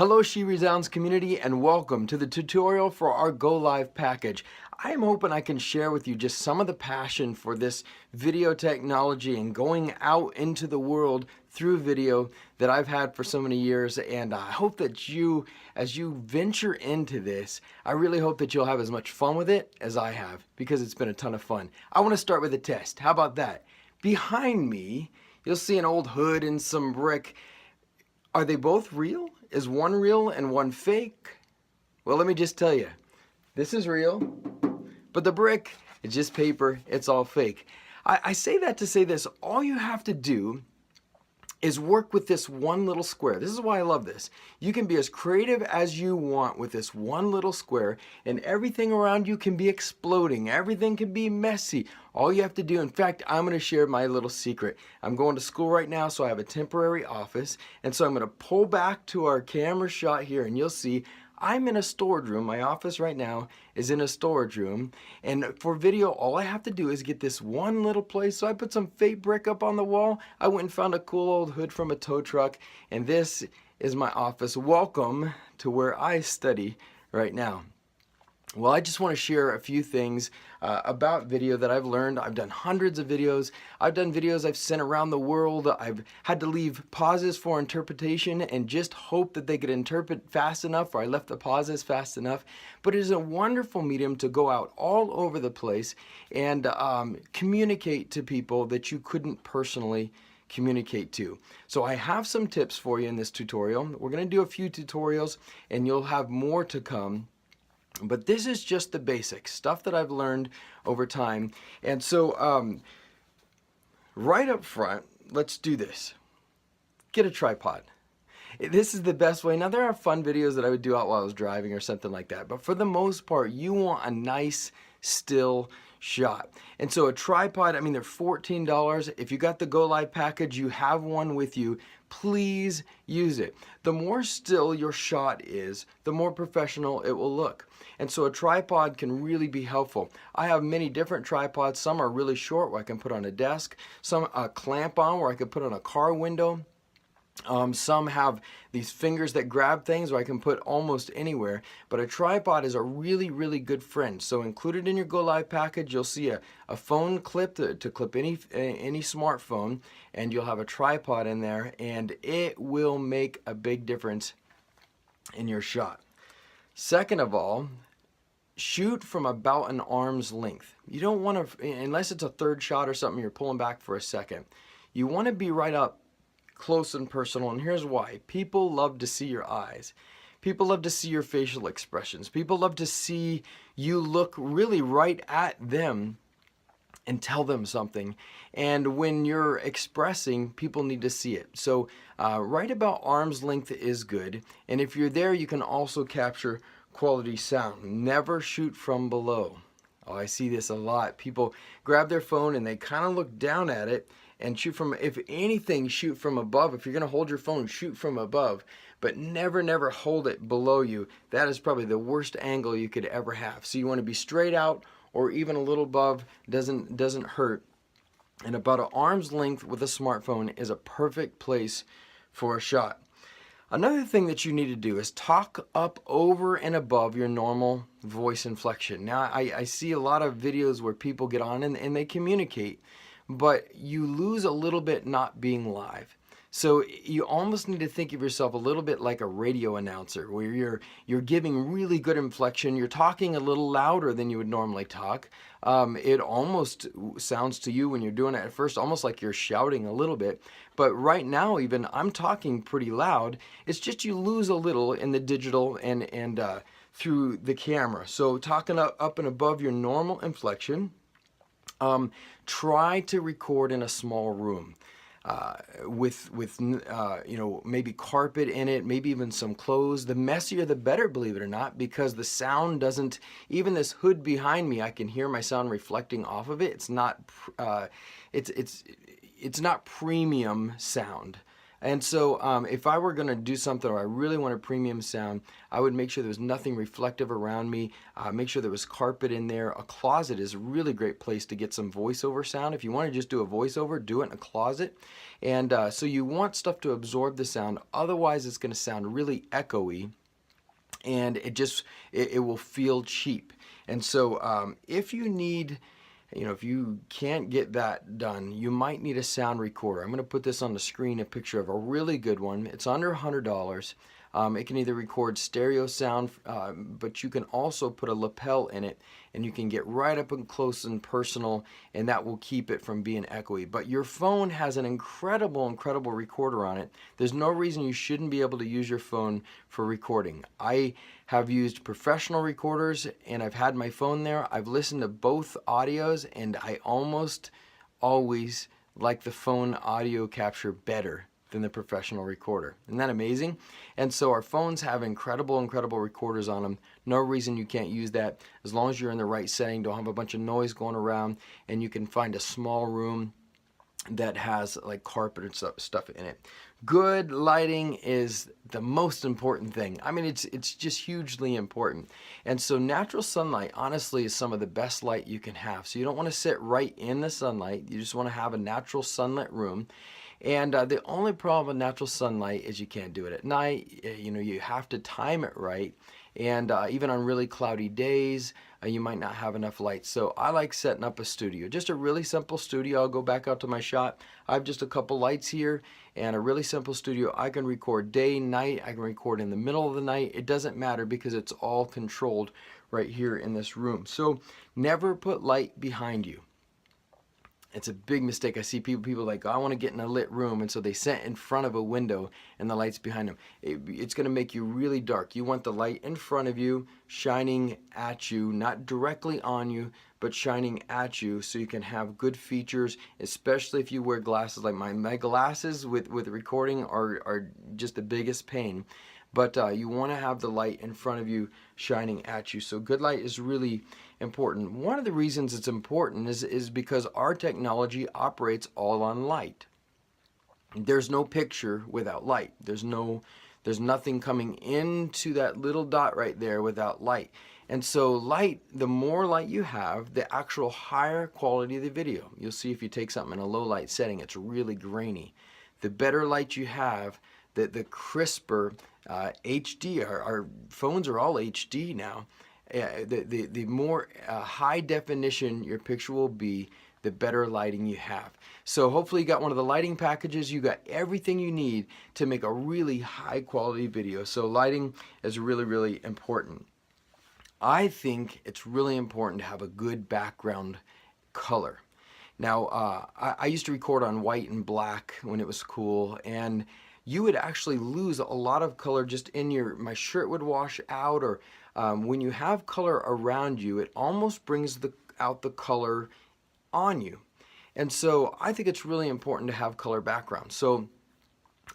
Hello Resounds community and welcome to the tutorial for our Go Live package. I am hoping I can share with you just some of the passion for this video technology and going out into the world through video that I've had for so many years, and I hope that you, as you venture into this, I really hope that you'll have as much fun with it as I have, because it's been a ton of fun. I want to start with a test. How about that? Behind me, you'll see an old hood and some brick. Are they both real? Is one real and one fake? Well, let me just tell you, this is real, but the brick is just paper. It's all fake. I say that to say this. All you have to do is work with this one little square. This is why I love this. You can be as creative as you want with this one little square, and everything around you can be exploding. Everything can be messy. All you have to do, in fact, I'm going to share my little secret. I'm going to school right now, so I have a temporary office, and so I'm going to pull back to our camera shot here, and you'll see I'm in a storage room. My office right now is in a storage room, and for video all I have to do is get this one little place. So I put some fake brick up on the wall. I went and found a cool old hood from a tow truck, and this is my office. Welcome to where I study right now. Well, I just want to share a few things about video that I've learned. I've done hundreds of videos. I've done videos I've sent around the world. I've had to leave pauses for interpretation and just hope that they could interpret fast enough, or I left the pauses fast enough. But it is a wonderful medium to go out all over the place and communicate to people that you couldn't personally communicate to. So I have some tips for you in this tutorial. We're going to do a few tutorials and you'll have more to come. But this is just the basics, stuff that I've learned over time. And so right up front, let's do this. Get a tripod. This is the best way. Now, there are fun videos that I would do out while I was driving or something like that, but for the most part, you want a nice, still shot. And so a tripod, I mean, they're $14. If you got the Go Live package, you have one with you, please use it. The more still your shot is, the more professional it will look. And so a tripod can really be helpful. I have many different tripods. Some are really short where I can put on a desk, some clamp on where I can put on a car window. Some have these fingers that grab things where I can put almost anywhere, but a tripod is a really, really good friend. So included in your Go Live package, you'll see a phone clip to clip any smartphone, and you'll have a tripod in there, and it will make a big difference in your shot. Second of all, shoot from about an arm's length. You don't want to, unless it's a third shot or something, you're pulling back for a second. You want to be right up close and personal, and here's why. People love to see your eyes. People love to see your facial expressions. People love to see you look really right at them and tell them something. And when you're expressing, people need to see it. So right about arm's length is good. And if you're there, you can also capture quality sound. Never shoot from below. Oh, I see this a lot. People grab their phone and they kind of look down at it and shoot from, if anything, shoot from above. If you're going to hold your phone, shoot from above, but never hold it below you. That is probably the worst angle you could ever have. So you want to be straight out or even a little above. Doesn't hurt. And about an arm's length with a smartphone is a perfect place for a shot. Another thing that you need to do is talk up over and above your normal voice inflection. Now, I see a lot of videos where people get on and they communicate, but you lose a little bit not being live. So you almost need to think of yourself a little bit like a radio announcer, where you're giving really good inflection. You're talking a little louder than you would normally talk. It almost sounds to you when you're doing it at first almost like you're shouting a little bit. But right now, even I'm talking pretty loud. It's just you lose a little in the digital and through the camera. So talking up and above your normal inflection. Try to record in a small room with you know, maybe carpet in it, maybe even some clothes. The messier the better, believe it or not, because the sound doesn't, even this hood behind me, I can hear my sound reflecting off of it. It's not it's not premium sound. And so if I were going to do something or I really want a premium sound, I would make sure there was nothing reflective around me, make sure there was carpet in there. A closet is a really great place to get some voiceover sound. If you want to just do a voiceover, do it in a closet. And so you want stuff to absorb the sound, otherwise it's going to sound really echoey, and it will feel cheap. And so if you need, if you can't get that done, you might need a sound recorder. I'm going to put this on the screen, a picture of a really good one. It's under $100. It can either record stereo sound, but you can also put a lapel in it, and you can get right up and close and personal, and that will keep it from being echoey. But your phone has an incredible recorder on it. There's no reason you shouldn't be able to use your phone for recording. I have used professional recorders, and I've had my phone there. I've listened to both audios, and I almost always like the phone audio capture better than the professional recorder. Isn't that amazing? And so our phones have incredible recorders on them. No reason you can't use that, as long as you're in the right setting, don't have a bunch of noise going around, and you can find a small room that has like carpet and stuff in it. Good lighting is the most important thing. I mean, it's just hugely important. And so natural sunlight, honestly, is some of the best light you can have. So you don't want to sit right in the sunlight. You just want to have a natural sunlit room. And the only problem with natural sunlight is you can't do it at night. You have to time it right. And even on really cloudy days, you might not have enough light. So I like setting up a studio, just a really simple studio. I'll go back out to my shop. I have just a couple lights here and a really simple studio. I can record day, night. I can record in the middle of the night. It doesn't matter because it's all controlled right here in this room. So never put light behind you. It's a big mistake. I see people like, oh, I want to get in a lit room, and so they sit in front of a window and the light's behind them. It's going to make you really dark. You want the light in front of you, shining at you, not directly on you, but shining at you, so you can have good features, especially if you wear glasses. Like my glasses with recording are just the biggest pain. But you want to have the light in front of you shining at you. So good light is really important. One of the reasons it's important is because our technology operates all on light. There's no picture without light. There's nothing coming into that little dot right there without light. And so light, the more light you have, the actual higher quality of the video. You'll see if you take something in a low light setting, it's really grainy. The better light you have, the crisper HD, our phones are all HD now. The more high definition your picture will be, the better lighting you have. So hopefully you got one of the lighting packages. You got everything you need to make a really high quality video. So lighting is really important. I think it's really important to have a good background color. Now, I used to record on white and black when it was cool, and you would actually lose a lot of color just in my shirt would wash out, or when you have color around you, it almost brings out the color on you. And so I think it's really important to have color background. So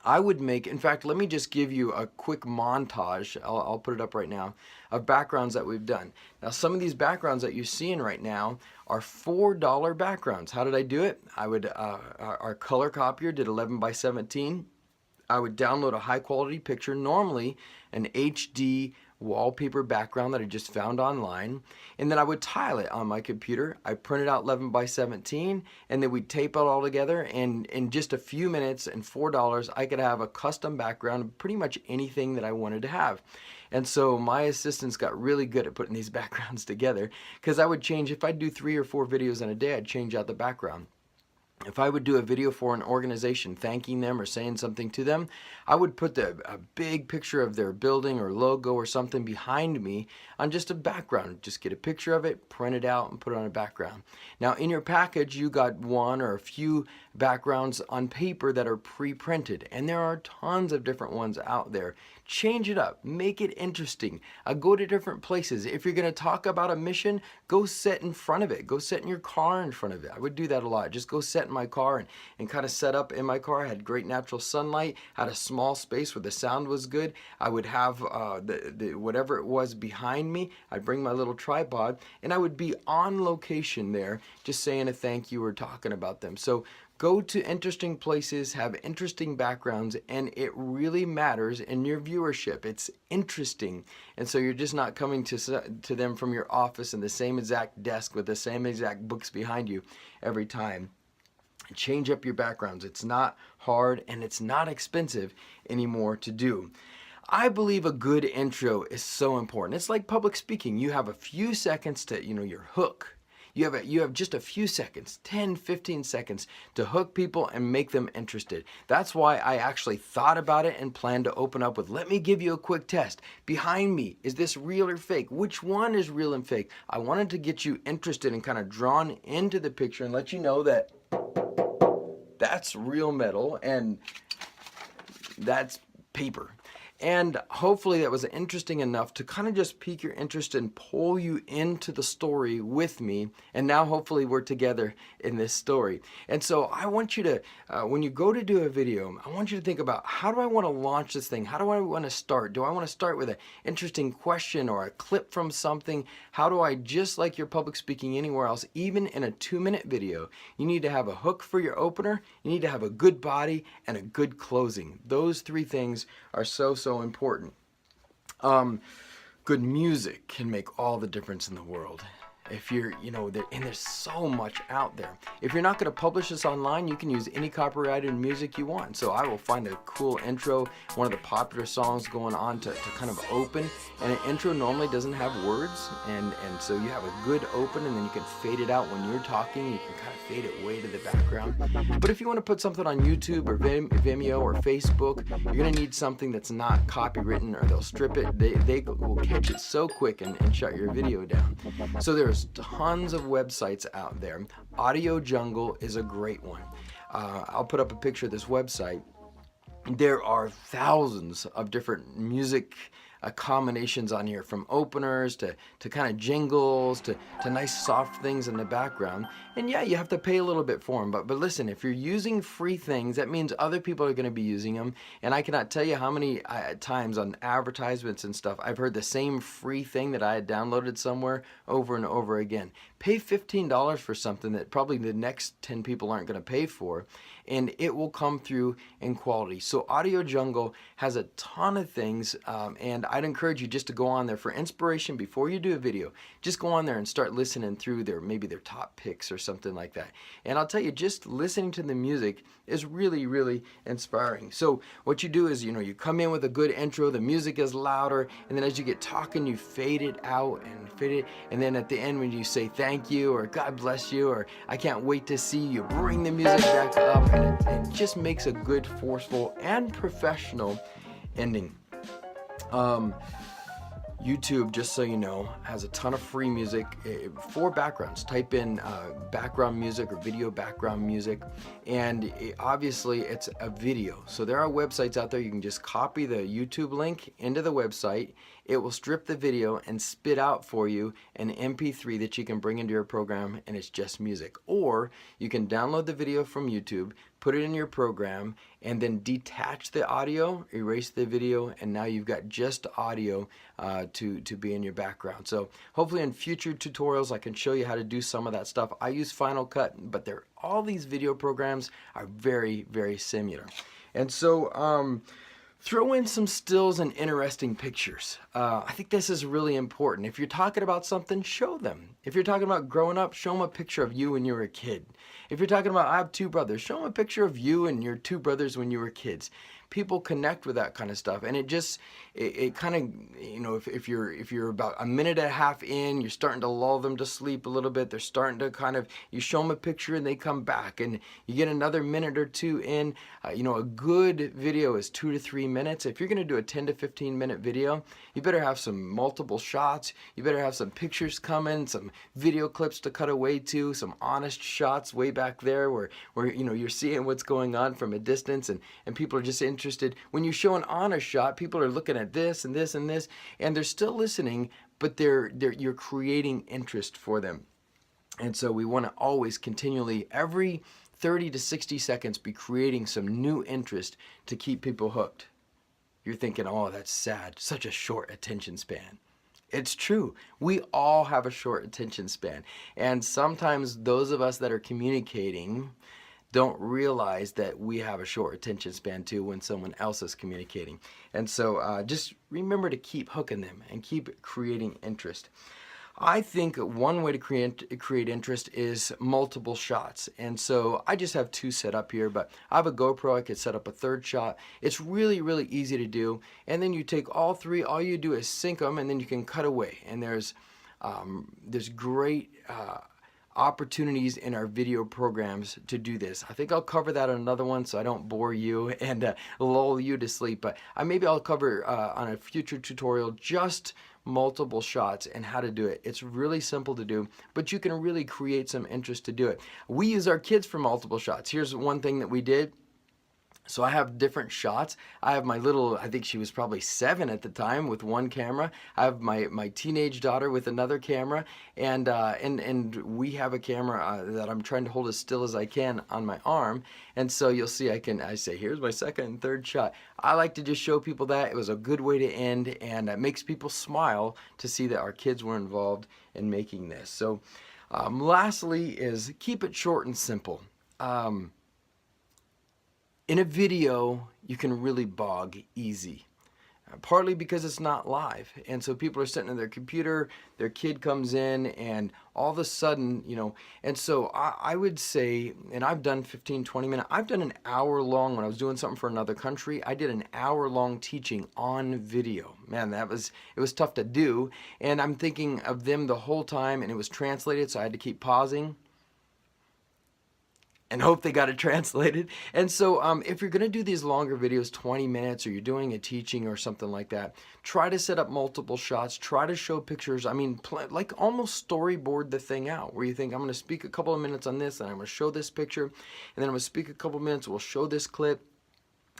I would in fact, let me just give you a quick montage, I'll put it up right now, of backgrounds that we've done. Now, some of these backgrounds that you're seeing right now are $4 backgrounds. How did I do it? Our color copier did 11 by 17. I would download a high quality picture, normally an HD wallpaper background that I just found online, and then I would tile it on my computer. I printed out 11 by 17, and then we'd tape it all together, and in just a few minutes and $4, I could have a custom background of pretty much anything that I wanted to have. And so my assistants got really good at putting these backgrounds together, because I would change, if I'd do 3 or 4 videos in a day, I'd change out the background. If I would do a video for an organization thanking them or saying something to them, I would put a big picture of their building or logo or something behind me on just a background. Just get a picture of it, print it out, and put it on a background. Now, in your package, you got one or a few backgrounds on paper that are pre-printed, and there are tons of different ones out there. Change it up, make it interesting. Go to different places. If you're going to talk about a mission, go sit in front of it. Go sit in your car in front of it. I would do that a lot. Just go sit in my car and kind of set up in my car. I had great natural sunlight, had a small space where the sound was good. I would have whatever it was behind me. I'd bring my little tripod, and I would be on location there just saying a thank you or talking about them. So Go to interesting places, have interesting backgrounds, and it really matters in your viewership. It's interesting. And so you're just not coming to them from your office in the same exact desk with the same exact books behind you every time. Change up your backgrounds. It's not hard and it's not expensive anymore to do. I believe a good intro is so important. It's like public speaking. You have a few seconds to, your hook. You have just a few seconds, 10, 15 seconds to hook people and make them interested. That's why I actually thought about it and planned to open up with, let me give you a quick test. Behind me, is this real or fake? Which one is real and fake? I wanted to get you interested and kind of drawn into the picture and let you know that that's real metal and that's paper. And hopefully that was interesting enough to kind of just pique your interest and pull you into the story with me. And now hopefully we're together in this story. And so I want you to, when you go to do a video, I want you to think about, how do I want to launch this thing? How do I want to start? Do I want to start with an interesting question or a clip from something? How do I, just like your public speaking anywhere else, even in a 2-minute video, you need to have a hook for your opener, you need to have a good body and a good closing. Those 3 things are so important. Good music can make all the difference in the world. If you're, and there's so much out there. If you're not going to publish this online, you can use any copyrighted music you want. So I will find a cool intro, one of the popular songs going on to kind of open. And an intro normally doesn't have words. And so you have a good open, and then you can fade it out when you're talking. You can kind of fade it way to the background. But if you want to put something on YouTube or Vimeo or Facebook, you're going to need something that's not copywritten, or they'll strip it. They will catch it so quick and shut your video down. So there's tons of websites out there. Audio Jungle is a great one. I'll put up a picture of this website. There are thousands of different music combinations on here, from openers to kind of jingles to nice soft things in the background. And yeah, you have to pay a little bit for them, but listen, if you're using free things, that means other people are going to be using them. And I cannot tell you how many times on advertisements and stuff I've heard the same free thing that I had downloaded somewhere over and over again. Pay $15 for something that probably the next 10 people aren't going to pay for, and it will come through in quality. So Audio Jungle has a ton of things, and I'd encourage you just to go on there for inspiration before you do a video. Just go on there and start listening through maybe their top picks or something like that. And I'll tell you, just listening to the music is really, really inspiring. So what you do is, you come in with a good intro, the music is louder, and then as you get talking, you fade it out and fade it, and then at the end when you say thank you or God bless you or I can't wait to see you, bring the music back up, and it just makes a good, forceful, and professional ending. YouTube, just so you know, has a ton of free music for backgrounds. Type in background music or video background music, and obviously it's a video. So there are websites out there, you can just copy the YouTube link into the website. It will strip the video and spit out for you an MP3 that you can bring into your program, and it's just music. Or you can download the video from YouTube, put it in your program, and then detach the audio, erase the video, and now you've got just audio to be in your background. So hopefully in future tutorials I can show you how to do some of that stuff. I use Final Cut, but all these video programs are very, very similar. And so throw in some stills and interesting pictures. I think this is really important. If you're talking about something, show them. If you're talking about growing up, show them a picture of you when you were a kid. If you're talking about I have 2 brothers, show them a picture of you and your 2 brothers when you were kids. People connect with that kind of stuff, and it kind of, if you're about a minute and a half in, you're starting to lull them to sleep a little bit. They're starting to you show them a picture and they come back, and you get another minute or 2 in. A good video is 2 to 3 minutes. If you're going to do a 10 to 15 minute video, you better have some multiple shots. You better have some pictures coming, some video clips to cut away to, some honest shots way back there where you're seeing what's going on from a distance, and people are just interested. When you show an honest shot, people are looking at this and this and this, and they're still listening, but you're creating interest for them. And so we want to always continually, every 30 to 60 seconds, be creating some new interest to keep people hooked. You're thinking, oh, that's sad, such a short attention span. It's true. We all have a short attention span. And sometimes those of us that are communicating don't realize that we have a short attention span too when someone else is communicating. And so just remember to keep hooking them and keep creating interest. I think one way to create interest is multiple shots. And so I just have 2 set up here, but I have a GoPro. I could set up a 3rd shot. It's really, really easy to do. And then you take all 3, all you do is sync them, and then you can cut away. And there's great opportunities in our video programs to do this. I think I'll cover that on another one so I don't bore you and lull you to sleep, but maybe I'll cover on a future tutorial just multiple shots and how to do it. It's really simple to do, but you can really create some interest to do it. We use our kids for multiple shots. Here's one thing that we did. So I have different shots. I have my little, I think she was probably 7 at the time, with one camera. I have my teenage daughter with another camera, and we have a camera that I'm trying to hold as still as I can on my arm. And so you'll see I say, here's my 2nd and 3rd shot. I like to just show people that. It was a good way to end, and it makes people smile to see that our kids were involved in making this. So lastly is keep it short and simple. In a video, you can really bog easy, partly because it's not live. And so people are sitting at their computer, their kid comes in, and all of a sudden, and so I would say, and I've done 15, 20 minutes, I've done an hour long when I was doing something for another country. I did an hour long teaching on video. Man, it was tough to do. And I'm thinking of them the whole time, and it was translated, so I had to keep pausing and hope they got it translated. And so if you're gonna do these longer videos, 20 minutes, or you're doing a teaching or something like that, try to set up multiple shots, try to show pictures. I mean, like almost storyboard the thing out, where you think, I'm gonna speak a couple of minutes on this, and I'm gonna show this picture, and then I'm gonna speak a couple of minutes, we'll show this clip.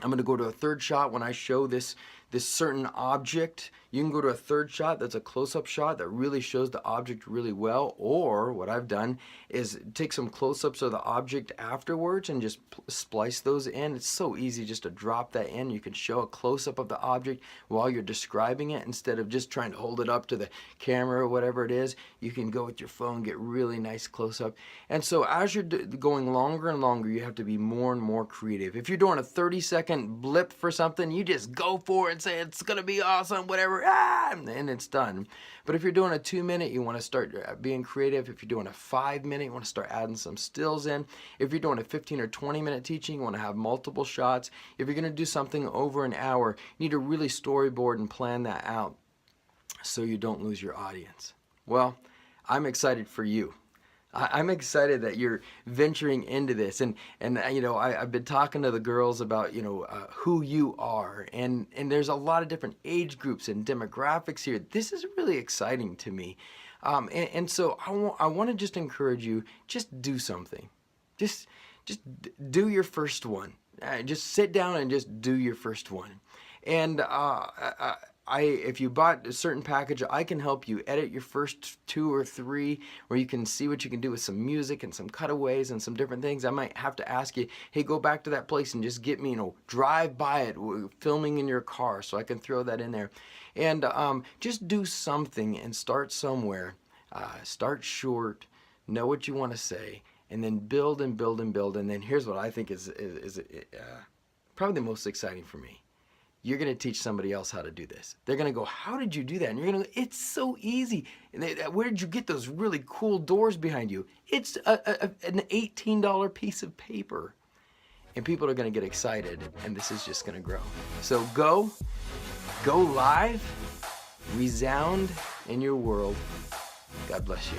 I'm gonna go to a 3rd shot when I show this certain object. You can go to a 3rd shot that's a close-up shot that really shows the object really well. Or what I've done is take some close-ups of the object afterwards and just splice those in. It's so easy just to drop that in. You can show a close-up of the object while you're describing it, instead of just trying to hold it up to the camera or whatever it is. You can go with your phone, get really nice close-up. And so as you're going longer and longer, you have to be more and more creative. If you're doing a 30-second blip for something, you just go for it and say it's gonna be awesome, whatever, and it's done. But if you're doing a 2-minute, you want to start being creative. If you're doing a 5-minute, you want to start adding some stills in. If you're doing a 15 or 20-minute teaching, you want to have multiple shots. If you're going to do something over an hour, you need to really storyboard and plan that out so you don't lose your audience. Well, I'm excited for you. I'm excited that you're venturing into this, and I've been talking to the girls about who you are, and there's a lot of different age groups and demographics here. This is really exciting to me, and so I want to just encourage you, just do something, just do your first one. Just sit down and just do your first one, and if you bought a certain package, I can help you edit your first 2 or 3, where you can see what you can do with some music and some cutaways and some different things. I might have to ask you, hey, go back to that place and just get me, drive by it, filming in your car, so I can throw that in there. And just do something and start somewhere. Start short, know what you want to say, and then build and build and build. And then here's what I think is probably the most exciting for me. You're going to teach somebody else how to do this. They're going to go, how did you do that? And you're going to go, it's so easy. Where did you get those really cool doors behind you? It's an $18 piece of paper. And people are going to get excited, and this is just going to grow. So go live, resound in your world. God bless you.